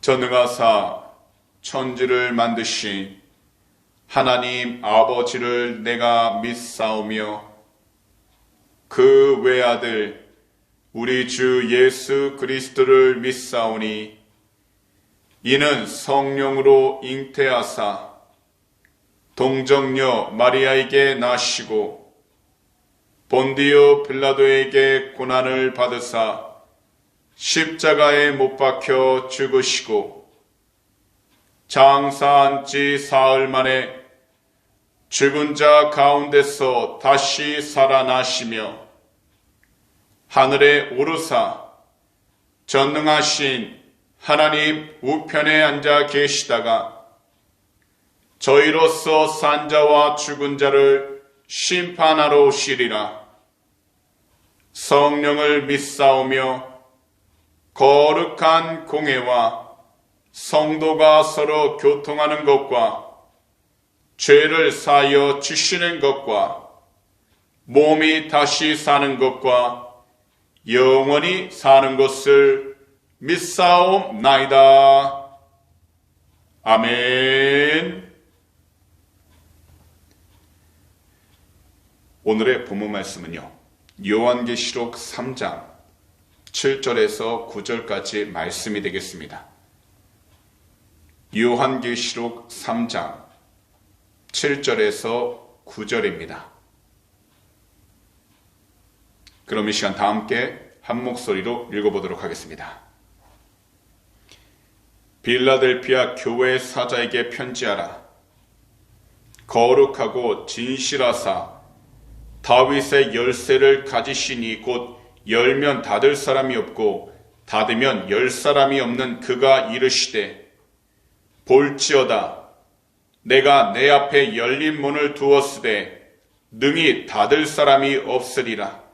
전능하사 천지를 만드신 하나님 아버지를 내가 믿사오며 그 외아들 우리 주 예수 그리스도를 믿사오니 이는 성령으로 잉태하사 동정녀 마리아에게 나시고 본디오 빌라도에게 고난을 받으사 십자가에 못 박혀 죽으시고 장사한 지 사흘 만에 죽은 자 가운데서 다시 살아나시며 하늘에 오르사 전능하신 하나님 우편에 앉아 계시다가 저희로서 산 자와 죽은 자를 심판하러 오시리라. 성령을 믿사오며 거룩한 공회와 성도가 서로 교통하는 것과 죄를 사하여 주시는 것과 몸이 다시 사는 것과 영원히 사는 것을 믿사옵나이다. 아멘. 오늘의 본문 말씀은요, 요한계시록 3장 7절에서 9절까지 말씀이 되겠습니다. 요한계시록 3장 7절에서 9절입니다. 그럼 이 시간 다 함께 한 목소리로 읽어보도록 하겠습니다. 빌라델피아 교회 사자에게 편지하라. 거룩하고 진실하사 다윗의 열쇠를 가지시니 곧 열면 닫을 사람이 없고 닫으면 열 사람이 없는 그가 이르시되 볼지어다 내가 내 앞에 열린 문을 두었으되 능히 닫을 사람이 없으리라.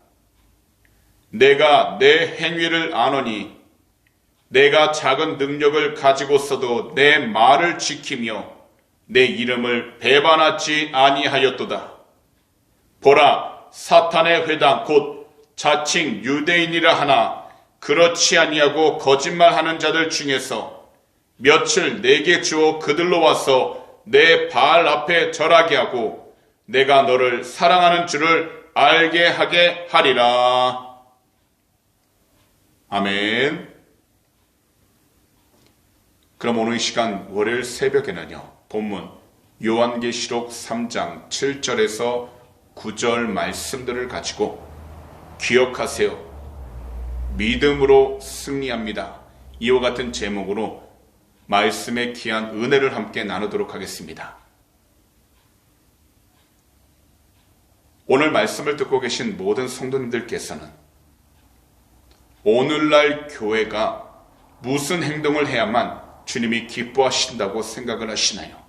내가 내 행위를 아노니 내가 작은 능력을 가지고서도 내 말을 지키며 내 이름을 배반하지 아니하였도다. 보라, 사탄의 회당 곧 자칭 유대인이라 하나 그렇지 아니하고 거짓말하는 자들 중에서 며칠 내게 주어 그들로 와서 내 발 앞에 절하게 하고 내가 너를 사랑하는 줄을 알게 하게 하리라. 아멘. 그럼 오늘 이 시간 월요일 새벽에는요, 본문 요한계시록 3장 7절에서 9절 말씀들을 가지고 기억하세요. 믿음으로 승리합니다. 이와 같은 제목으로 말씀의 귀한 은혜를 함께 나누도록 하겠습니다. 오늘 말씀을 듣고 계신 모든 성도님들께서는 오늘날 교회가 무슨 행동을 해야만 주님이 기뻐하신다고 생각을 하시나요?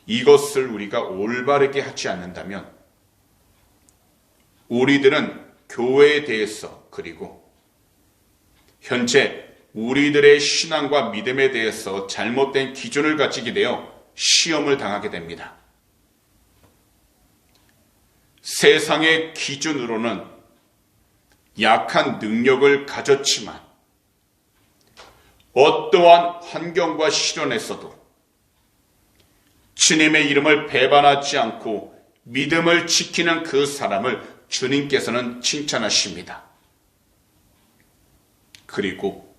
이것을 우리가 올바르게 하지 않는다면 우리들은 교회에 대해서 그리고 현재 우리들의 신앙과 믿음에 대해서 잘못된 기준을 가지게 되어 시험을 당하게 됩니다. 세상의 기준으로는 약한 능력을 가졌지만 어떠한 환경과 시련에서도 주님의 이름을 배반하지 않고 믿음을 지키는 그 사람을 주님께서는 칭찬하십니다. 그리고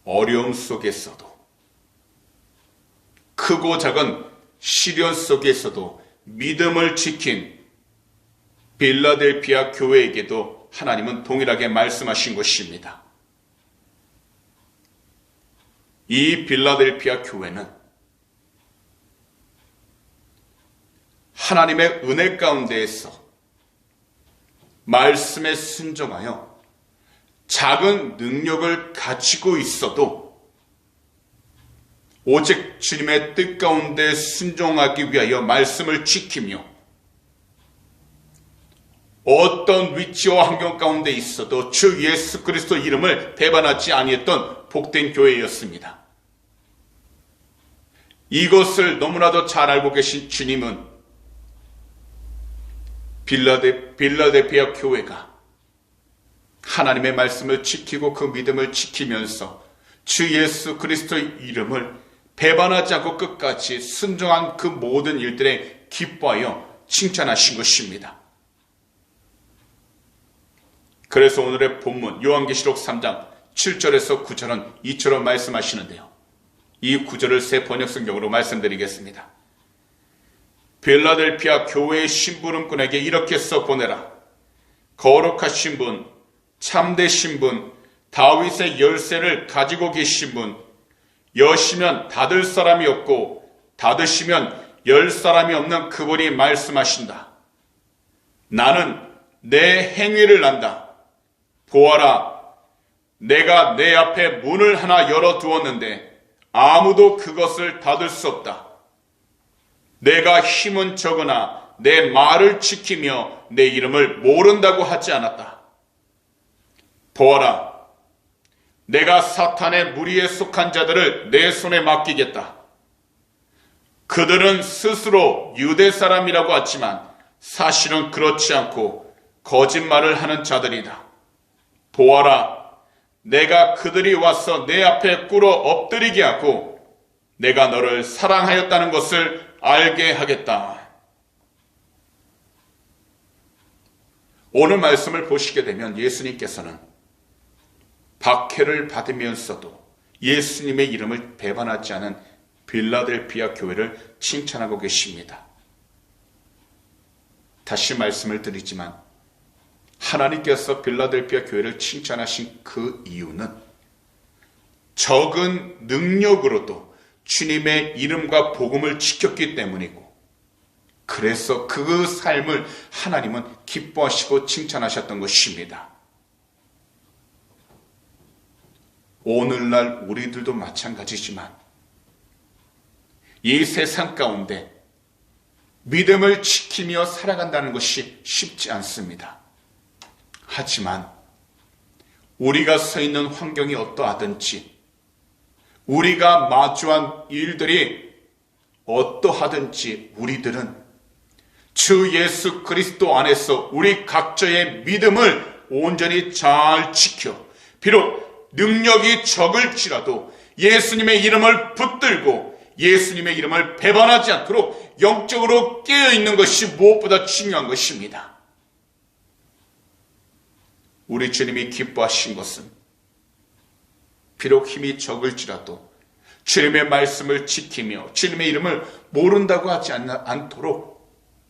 어려움 속에서도 크고 작은 시련 속에서도 믿음을 지킨 빌라델피아 교회에게도 하나님은 동일하게 말씀하신 것입니다. 이 빌라델피아 교회는 하나님의 은혜 가운데에서 말씀에 순종하여 작은 능력을 가지고 있어도 오직 주님의 뜻 가운데 순종하기 위하여 말씀을 지키며 어떤 위치와 환경 가운데 있어도 주 예수 그리스도 이름을 배반하지 아니했던 복된 교회였습니다. 이것을 너무나도 잘 알고 계신 주님은 빌라델피아 교회가 하나님의 말씀을 지키고 그 믿음을 지키면서 주 예수 그리스도의 이름을 배반하지 않고 끝까지 순종한 그 모든 일들에 기뻐하여 칭찬하신 것입니다. 그래서 오늘의 본문 요한계시록 3장 7절에서 9절은 이처럼 말씀하시는데요. 이 구절을 새 번역성경으로 말씀드리겠습니다. 빌라델피아 교회의 심부름꾼에게 이렇게 써보내라. 거룩하신 분, 참되신 분, 다윗의 열쇠를 가지고 계신 분, 여시면 닫을 사람이 없고 닫으시면 열 사람이 없는 그분이 말씀하신다. 나는 내 행위를 안다. 보아라, 내가 내 앞에 문을 하나 열어두었는데 아무도 그것을 닫을 수 없다. 내가 힘은 적으나 내 말을 지키며 내 이름을 모른다고 하지 않았다. 보아라, 내가 사탄의 무리에 속한 자들을 내 손에 맡기겠다. 그들은 스스로 유대 사람이라고 하지만 사실은 그렇지 않고 거짓말을 하는 자들이다. 보아라, 내가 그들이 와서 내 앞에 꿇어 엎드리게 하고 내가 너를 사랑하였다는 것을 알게 하겠다. 오늘 말씀을 보시게 되면 예수님께서는 박해를 받으면서도 예수님의 이름을 배반하지 않은 빌라델피아 교회를 칭찬하고 계십니다. 다시 말씀을 드리지만 하나님께서 빌라델피아 교회를 칭찬하신 그 이유는 적은 능력으로도 주님의 이름과 복음을 지켰기 때문이고, 그래서 그 삶을 하나님은 기뻐하시고 칭찬하셨던 것입니다. 오늘날 우리들도 마찬가지지만 이 세상 가운데 믿음을 지키며 살아간다는 것이 쉽지 않습니다. 하지만 우리가 서 있는 환경이 어떠하든지, 우리가 마주한 일들이 어떠하든지 우리들은 주 예수 그리스도 안에서 우리 각자의 믿음을 온전히 잘 지켜, 비록 능력이 적을지라도 예수님의 이름을 붙들고 예수님의 이름을 배반하지 않도록 영적으로 깨어있는 것이 무엇보다 중요한 것입니다. 우리 주님이 기뻐하신 것은 비록 힘이 적을지라도 주님의 말씀을 지키며 주님의 이름을 모른다고 하지 않도록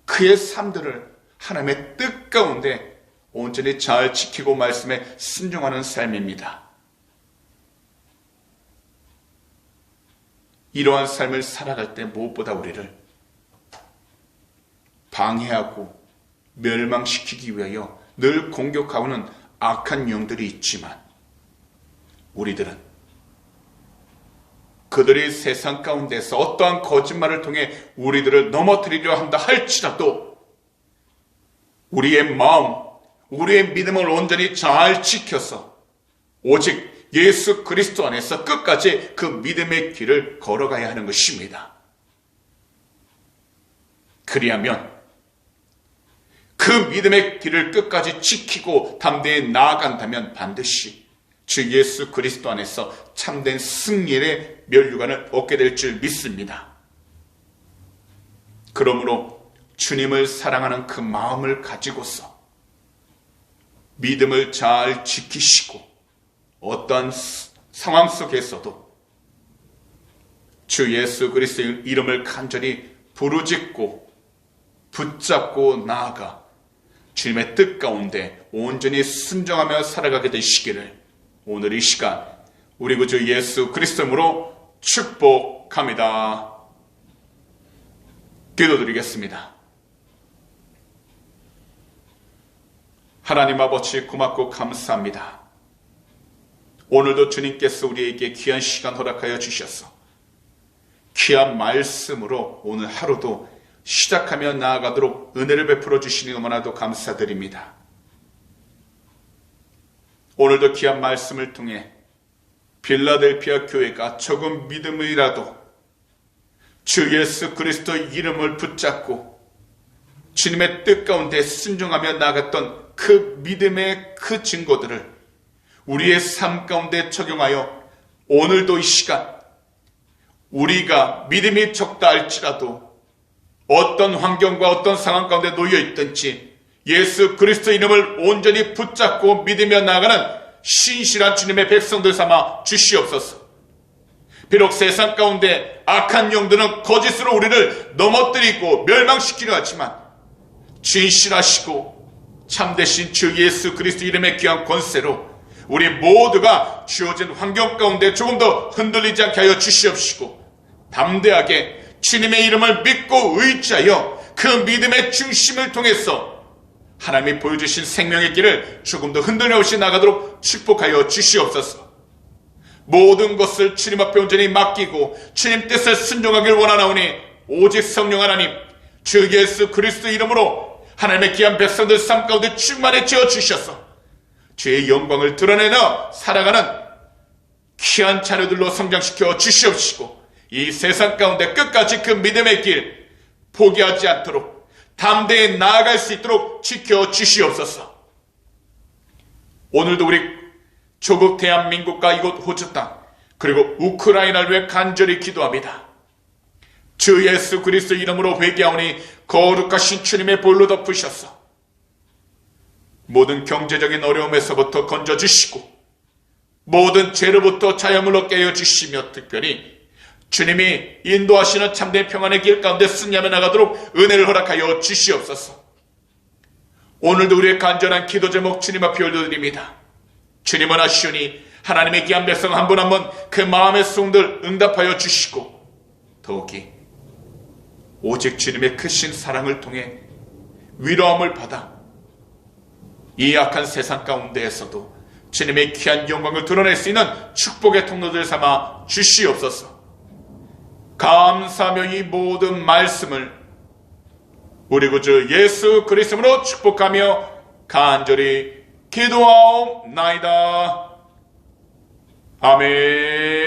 그의 삶들을 하나님의 뜻 가운데 온전히 잘 지키고 말씀에 순종하는 삶입니다. 이러한 삶을 살아갈 때 무엇보다 우리를 방해하고 멸망시키기 위하여 늘 공격하고는 악한 영들이 있지만, 우리들은 그들이 세상 가운데서 어떠한 거짓말을 통해 우리들을 넘어뜨리려 한다 할지라도 우리의 마음, 우리의 믿음을 온전히 잘 지켜서 오직 예수 그리스도 안에서 끝까지 그 믿음의 길을 걸어가야 하는 것입니다. 그리하면 그 믿음의 길을 끝까지 지키고 담대히 나아간다면 반드시 주 예수 그리스도 안에서 참된 승리의 면류관을 얻게 될 줄 믿습니다. 그러므로 주님을 사랑하는 그 마음을 가지고서 믿음을 잘 지키시고 어떤 상황 속에서도 주 예수 그리스도의 이름을 간절히 부르짖고 붙잡고 나아가 주님의 뜻 가운데 온전히 순종하며 살아가게 되시기를 오늘 이 시간 우리 구주 예수 그리스도로 축복합니다. 기도드리겠습니다. 하나님 아버지 고맙고 감사합니다. 오늘도 주님께서 우리에게 귀한 시간 허락하여 주셔서 귀한 말씀으로 오늘 하루도 시작하며 나아가도록 은혜를 베풀어 주시니 너무나도 감사드립니다. 오늘도 귀한 말씀을 통해 빌라델피아 교회가 조금 믿음이라도 주 예수 그리스도의 이름을 붙잡고 주님의 뜻 가운데 순종하며 나아갔던 그 믿음의 그 증거들을 우리의 삶 가운데 적용하여 오늘도 이 시간 우리가 믿음이 적다 할지라도 어떤 환경과 어떤 상황 가운데 놓여 있든지 예수 그리스도 이름을 온전히 붙잡고 믿으며 나아가는 신실한 주님의 백성들 삼아 주시옵소서. 비록 세상 가운데 악한 영들은 거짓으로 우리를 넘어뜨리고 멸망시키려 하지만 진실하시고 참되신 주 예수 그리스도 이름의 귀한 권세로 우리 모두가 주어진 환경 가운데 조금 더 흔들리지 않게 하여 주시옵시고 담대하게 주님의 이름을 믿고 의지하여 그 믿음의 중심을 통해서 하나님이 보여주신 생명의 길을 조금 더 흔들려 없이 나가도록 축복하여 주시옵소서. 모든 것을 주님 앞에 온전히 맡기고 주님 뜻을 순종하길 원하나오니 오직 성령 하나님 주 예수 그리스도 이름으로 하나님의 귀한 백성들 삶 가운데 충만해 지어 주셔서 주의 영광을 드러내며 살아가는 귀한 자녀들로 성장시켜 주시옵시고 이 세상 가운데 끝까지 그 믿음의 길 포기하지 않도록 담대히 나아갈 수 있도록 지켜 주시옵소서. 오늘도 우리 조국 대한민국과 이곳 호주 땅 그리고 우크라이나를 위해 간절히 기도합니다. 주 예수 그리스도 이름으로 회개하오니 거룩하신 주님의 볼로 덮으셔서 모든 경제적인 어려움에서부터 건져주시고 모든 죄로부터 자유함을 얻게 하여 주시며 특별히 주님이 인도하시는 참된 평안의 길 가운데 승리하며 나가도록 은혜를 허락하여 주시옵소서. 오늘도 우리의 간절한 기도 제목 주님 앞에 올려드립니다. 주님은 하시오니 하나님의 귀한 백성 한 분 한 분 그 마음의 소원들 응답하여 주시고 더욱이 오직 주님의 크신 사랑을 통해 위로함을 받아 이 악한 세상 가운데에서도 주님의 귀한 영광을 드러낼 수 있는 축복의 통로들 삼아 주시옵소서. 감사하며 이 모든 말씀을 우리 구주 예수 그리스도로 축복하며 간절히 기도하옵나이다. 아멘.